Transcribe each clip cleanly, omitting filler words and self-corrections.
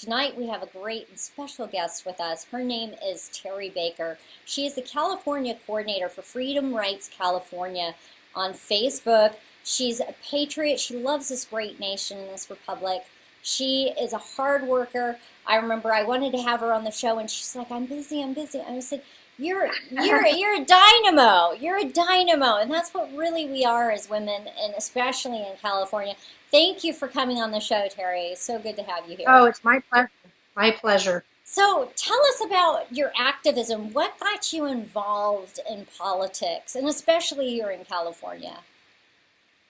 Tonight we have a great and special guest with us. Her name is Terri Baker. She is the California coordinator for Freedom Rights California on Facebook. She's a patriot. She loves this great nation, this republic. She is a hard worker. I remember I wanted to have her on the show, and she's like, I'm busy. And I said, you're a dynamo. You're a dynamo, and that's what really we are as women, and especially in California. Thank you for coming on the show, Terri. It's so good to have you here. Oh, it's my pleasure. My pleasure. So tell us about your activism. What got you involved in politics, and especially here in California?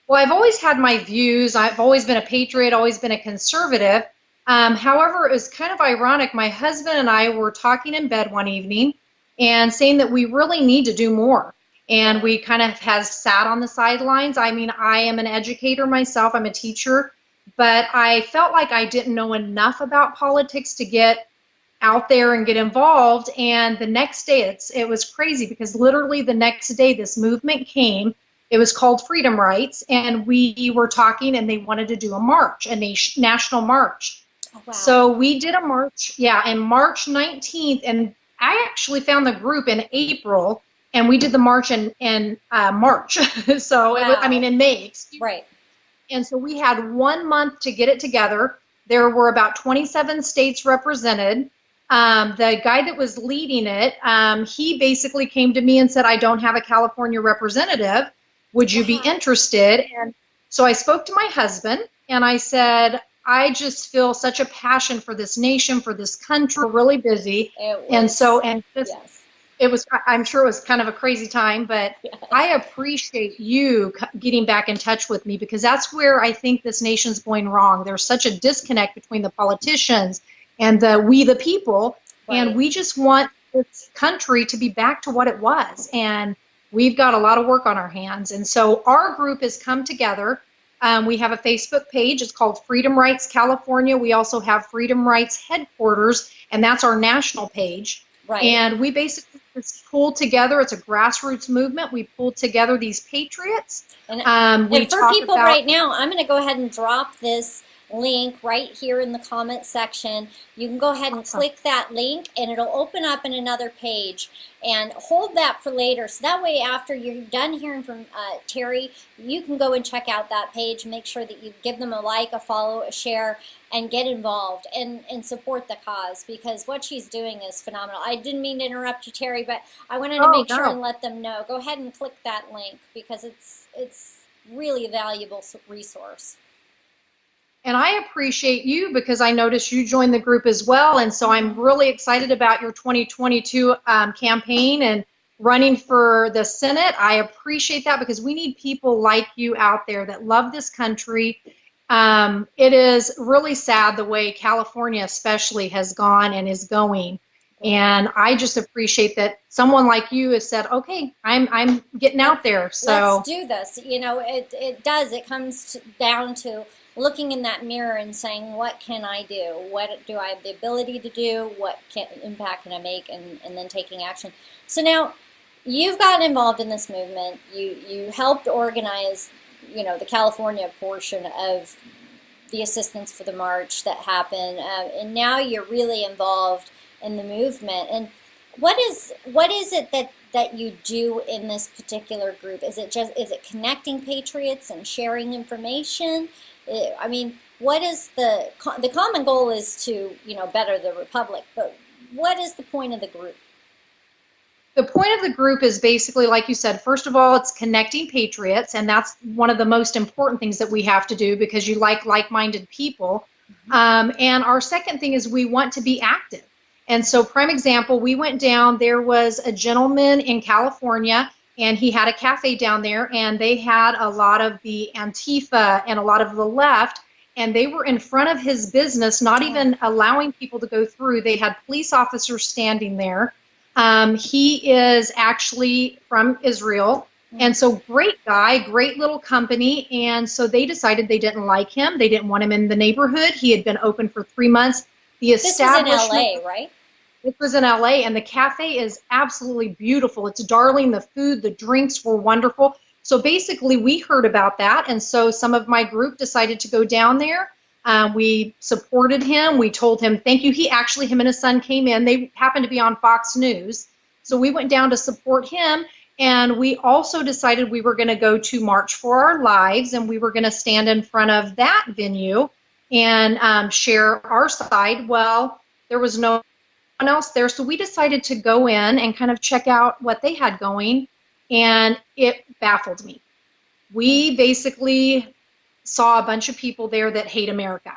Well, I've always had my views. I've always been a patriot, always been a conservative. However, it was kind of ironic. My husband and I were talking in bed one evening and saying that we really need to do more. And we kind of have sat on the sidelines. I mean, I am an educator myself. I'm a teacher. But I felt like I didn't know enough about politics to get out there and get involved. And the next day, it was crazy because literally the next day this movement came. It was called Freedom Rights. And we were talking, and they wanted to do a march, a national march. Oh, wow. So we did a march, on March 19th. And I actually found the group in April. And we did the march in March, so wow. In May. Right. And so we had 1 month to get it together. There were about 27 states represented. The guy that was leading it, he basically came to me and said, I don't have a California representative. Would you be interested? And so I spoke to my husband, and I said, I just feel such a passion for this nation, for this country. We're really busy. I'm sure it was kind of a crazy time, but yes. I appreciate you getting back in touch with me, because that's where I think this nation's going wrong. There's such a disconnect between the politicians and we the people, right. And we just want this country to be back to what it was. And we've got a lot of work on our hands. And so our group has come together. We have a Facebook page. It's called Freedom Rights California. We also have Freedom Rights Headquarters, and that's our national page. Right. And we basically just pulled together. It's a grassroots movement. We pulled together these patriots. And for people right now, I'm going to go ahead and drop this link right here in the comment section. You can go ahead and click that link, and it'll open up in another page. And hold that for later, so that way after you're done hearing from Terri, you can go and check out that page. Make sure that you give them a like, a follow, a share, and get involved and support the cause, because what she's doing is phenomenal. I didn't mean to interrupt you, Terri, but I wanted to make sure and let them know. Go ahead and click that link, because it's really a valuable resource. And I appreciate you, because I noticed you joined the group as well. And so I'm really excited about your 2022 campaign and running for the Senate. I appreciate that, because we need people like you out there that love this country. It is really sad the way California especially has gone and is going. And I just appreciate that someone like you has said, okay, I'm getting out there. So let's do this. You know, it does. It comes down to looking in that mirror and saying, what can I do? What do I have the ability to do? What impact can I make? And then taking action. So now you've gotten involved in this movement. You helped organize, the California portion of the assistance for the march that happened. And now you're really involved in the movement. And what is it that you do in this particular group? Is it connecting patriots and sharing information? What is the common goal is to, better the republic, but what is the point of the group? The point of the group is basically, like you said, first of all, it's connecting patriots, and that's one of the most important things that we have to do, because you like-minded people. Mm-hmm. And our second thing is we want to be active. And so, prime example, we went down, there was a gentleman in California, and he had a cafe down there, and they had a lot of the Antifa and a lot of the left, and they were in front of his business, not even allowing people to go through. They had police officers standing there. He is actually from Israel, and so great guy, great little company, and so they decided they didn't like him. They didn't want him in the neighborhood. He had been open for 3 months. This was in LA, right? This was in LA, and the cafe is absolutely beautiful. It's darling. The food, the drinks were wonderful. So basically, we heard about that, and so some of my group decided to go down there. We supported him. We told him, thank you. Him and his son came in. They happened to be on Fox News. So we went down to support him. And we also decided we were going to go to March for Our Lives, and we were going to stand in front of that venue and share our side. Well, there was no one else there, so we decided to go in and kind of check out what they had going, and it baffled me. We basically saw a bunch of people there that hate America.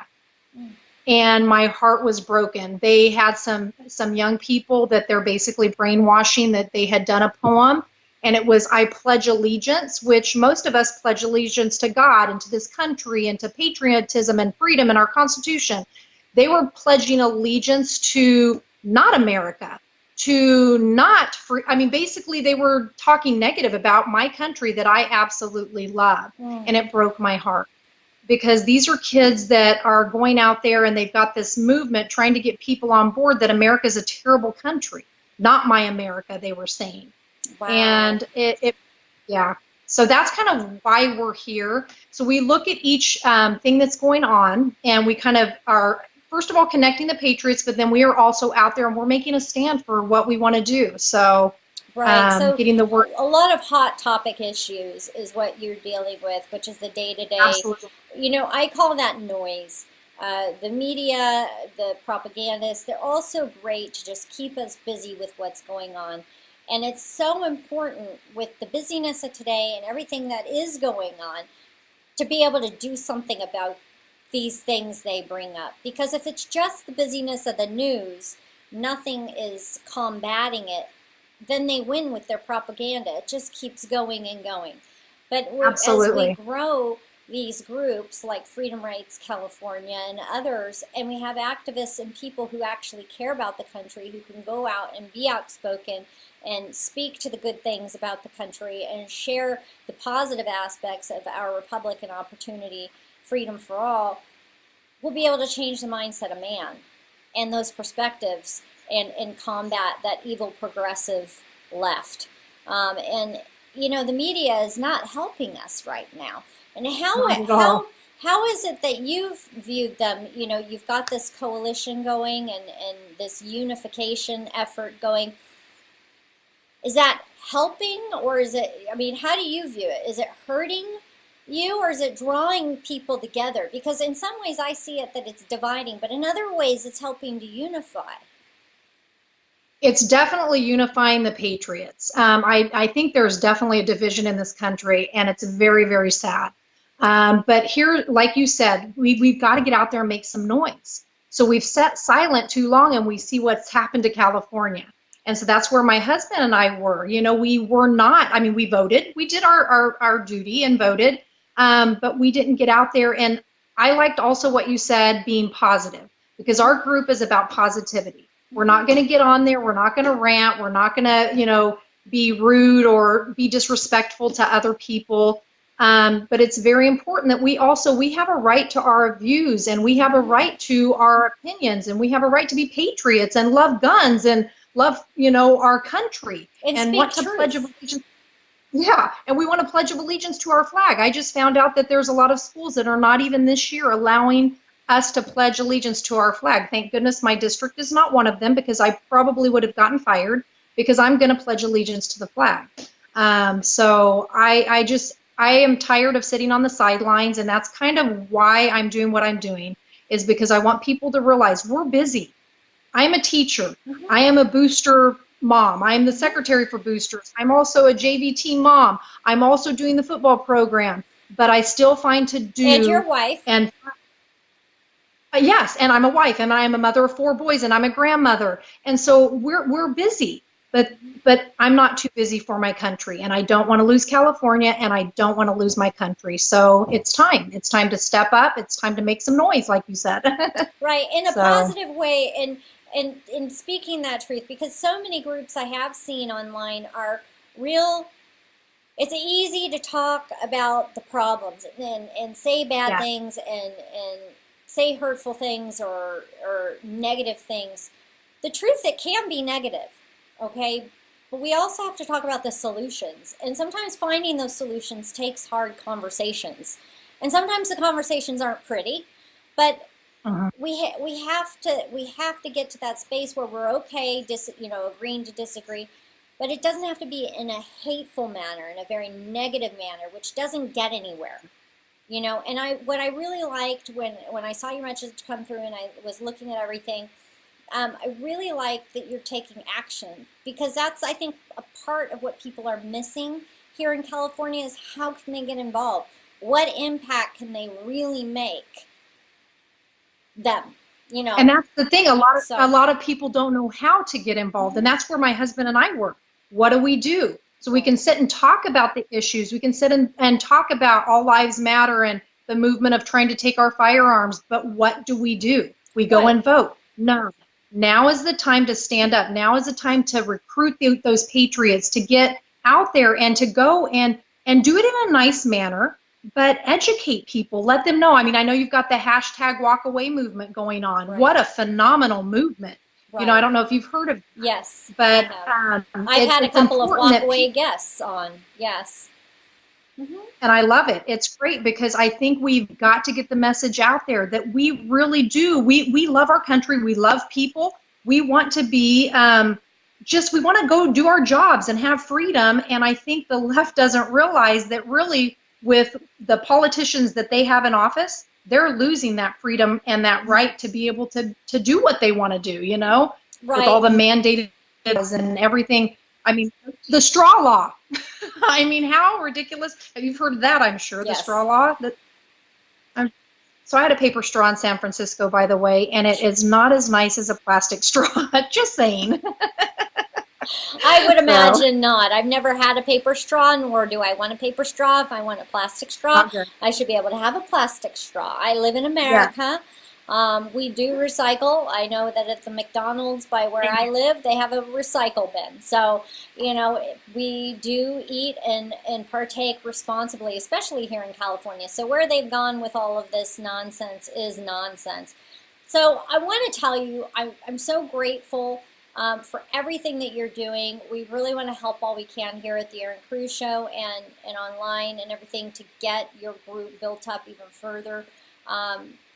And my heart was broken. They had some young people that they're basically brainwashing that they had done a poem, and it was I pledge allegiance, which most of us pledge allegiance to God and to this country and to patriotism and freedom and our Constitution. They were pledging allegiance to not America, to not free. I mean, basically they were talking negative about my country that I absolutely love, and it broke my heart. Because these are kids that are going out there and they've got this movement trying to get people on board that America is a terrible country, not my America, they were saying. Wow. And yeah. So that's kind of why we're here. So we look at each thing that's going on, and we kind of are, first of all, connecting the patriots, but then we are also out there and we're making a stand for what we want to do. So right. So getting the word. A lot of hot topic issues is what you're dealing with, which is the day-to-day. Absolutely. You know, I call that noise. The media, the propagandists, they're also great to just keep us busy with what's going on. And it's so important with the busyness of today and everything that is going on to be able to do something about these things they bring up. Because if it's just the busyness of the news, nothing is combating it, then they win with their propaganda. It just keeps going and going. But as we grow these groups like Freedom Rights California and others, and we have activists and people who actually care about the country, who can go out and be outspoken and speak to the good things about the country and share the positive aspects of our republic and opportunity, freedom for all, we'll be able to change the mindset of man and those perspectives and combat that evil progressive left. And, you know, the media is not helping us right now. And how is it that you've viewed them? You know, you've got this coalition going and this unification effort going. Is that helping, or is it, I mean, how do you view it? Is it hurting you, or is it drawing people together? Because in some ways I see it that it's dividing, but in other ways it's helping to unify. It's definitely unifying the patriots. I think there's definitely a division in this country, and it's very, very sad. But here, like you said, we've got to get out there and make some noise. So we've sat silent too long, and we see what's happened to California. And so that's where my husband and I were. You know, we were not, I mean, we voted. We did our duty and voted, but we didn't get out there. And I liked also what you said, being positive, because our group is about positivity. We're not going to get on there. We're not going to rant. We're not going to, you know, be rude or be disrespectful to other people. But it's very important that we have a right to our views, and we have a right to our opinions, and we have a right to be patriots and love guns and love, you know, our country and want to pledge allegiance. Yeah, and we want to pledge allegiance to our flag. I just found out that there's a lot of schools that are not even this year allowing us to pledge allegiance to our flag. Thank goodness my district is not one of them, because I probably would have gotten fired, because I'm going to pledge allegiance to the flag. So I am tired of sitting on the sidelines, and that's kind of why I'm doing what I'm doing, is because I want people to realize we're busy. I'm a teacher. I am a booster mom. I'm the secretary for boosters. I'm also a JV team mom. I'm also doing the football program, but I still find to do. And your wife. And yes, and I'm a wife, and I'm a mother of 4 boys, and I'm a grandmother, and so we're busy. But I'm not too busy for my country, and I don't want to lose California, and I don't want to lose my country. So it's time. It's time to step up. It's time to make some noise, like you said. Right, in a positive way, and in speaking that truth, because so many groups I have seen online are real. It's easy to talk about the problems and say bad things and say hurtful things or negative things. The truth, it can be negative, okay? But we also have to talk about the solutions. And sometimes finding those solutions takes hard conversations. And sometimes the conversations aren't pretty. But Mhm. we have to get to that space where we're okay, agreeing to disagree, but it doesn't have to be in a hateful manner, in a very negative manner, which doesn't get anywhere. And what I really liked when I saw your message come through and I was looking at everything, I really like that you're taking action, because that's, I think, a part of what people are missing here in California is how can they get involved? What impact can they really make them? And that's the thing. A So lot of people don't know how to get involved, and that's where my husband and I work. What do we do? So we can sit and talk about the issues. We can sit and talk about all lives matter and the movement of trying to take our firearms. But what do? We go right, and vote. No. Now is the time to stand up. Now is the time to recruit those patriots, to get out there and to go and do it in a nice manner, but educate people. Let them know. I mean, I know you've got the hashtag walk away movement going on. right, What a phenomenal movement. right. I don't know if you've heard of it, Yes, but I've had a couple of walk away people, guests on. Yes. and I love it. It's great because I think we've got to get the message out there that we really do. We love our country. We love people. We want to be we want to go do our jobs and have freedom. And I think the left doesn't realize that really with the politicians that they have in office, they're losing that freedom and that right to be able to do what they want to do, with all Right. the mandated and everything. I mean, the straw law. I mean, how ridiculous. You've heard of that, I'm sure, the Yes. straw law. So I had a paper straw in San Francisco, by the way, and it is not as nice as a plastic straw. Just saying. I would imagine not. I've never had a paper straw, nor do I want a paper straw. If I want a plastic straw, Okay. I should be able to have a plastic straw. I live in Yeah. America. We do recycle. I know that at the McDonald's by where I live, they have a recycle bin. So, we do eat and partake responsibly, especially here in California. So where they've gone with all of this nonsense is nonsense. So I want to tell you, I'm so grateful for everything that you're doing. We really want to help all we can here at the Erin Cruz Show and online and everything to get your group built up even further.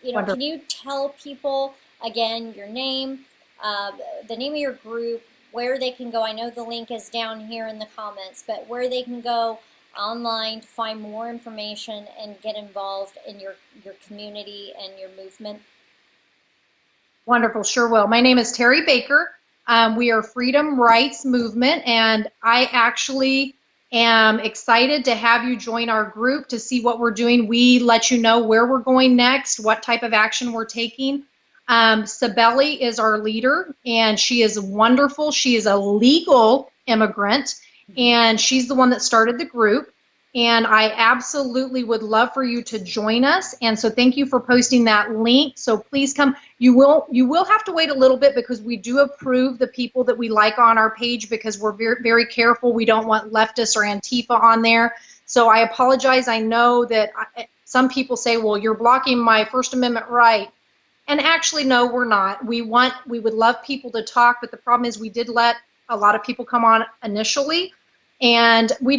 Wonderful. Can you tell people again your name, the name of your group, where they can go? I know the link is down here in the comments, but where they can go online to find more information and get involved in your community and your movement? Wonderful. Sure will. My name is Terri Baker. We are Freedom Rights Movement, and I actually am excited to have you join our group to see what we're doing. We let you know where we're going next, what type of action we're taking. Sabelli is our leader, and she is wonderful. She is a legal immigrant, and she's the one that started the group. And I absolutely would love for you to join us. And so thank you for posting that link. So please come. You will have to wait a little bit because we do approve the people that we like on our page because we're very, very careful. We don't want leftists or Antifa on there. So I apologize. I know that some people say, well, you're blocking my First Amendment right. And actually, no, we're not. We would love people to talk, but the problem is we did let a lot of people come on initially, and we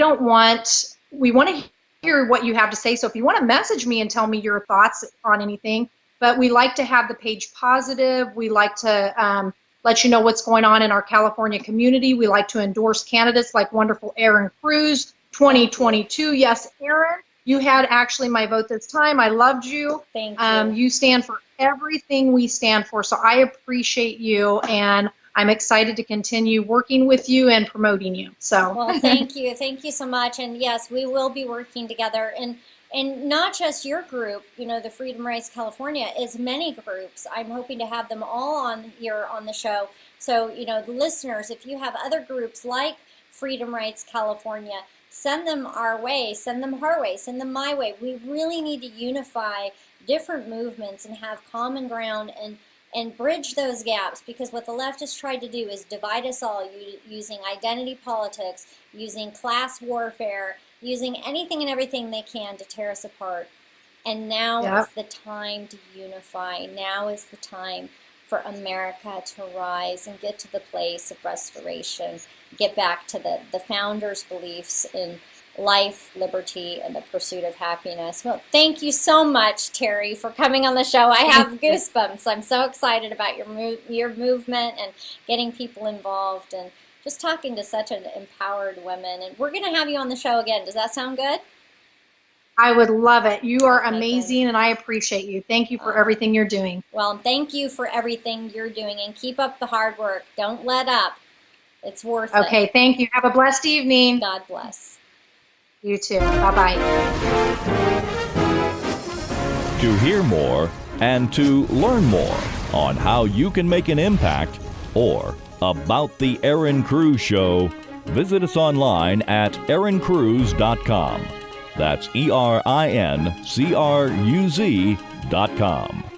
want to hear what you have to say. So if you want to message me and tell me your thoughts on anything, but we like to have the page positive. We like to let you know what's going on in our California community. We like to endorse candidates like wonderful Erin Cruz, 2022. Yes, Erin, you had actually my vote this time. I loved you. Thank you. You stand for everything we stand for. So I appreciate you, and I'm excited to continue working with you and promoting you. So well, thank you so much. And yes, we will be working together, and not just your group, the Freedom Rights California, is many groups. I'm hoping to have them all on here on the show. So, the listeners, if you have other groups like Freedom Rights California, send them our way, send them her way, send them my way. We really need to unify different movements and have common ground and bridge those gaps, because what the left has tried to do is divide us all using identity politics, using class warfare, using anything and everything they can to tear us apart. And now is the time to unify. Now is the time for America to rise and get to the place of restoration, get back to the founders' beliefs in life, liberty, and the pursuit of happiness. Well, thank you so much, Terri, for coming on the show. I have goosebumps. I'm so excited about your movement and getting people involved and just talking to such an empowered woman. And we're going to have you on the show again. Does that sound good? I would love it. You are amazing, and I appreciate you. Thank you for everything you're doing. Well, thank you for everything you're doing, and keep up the hard work. Don't let up. It's worth it. Okay, thank you. Have a blessed evening. God bless. You too. Bye-bye. To hear more and to learn more on how you can make an impact or about the Erin Cruz Show, visit us online at erincruz.com. That's ERINCRUZ.com.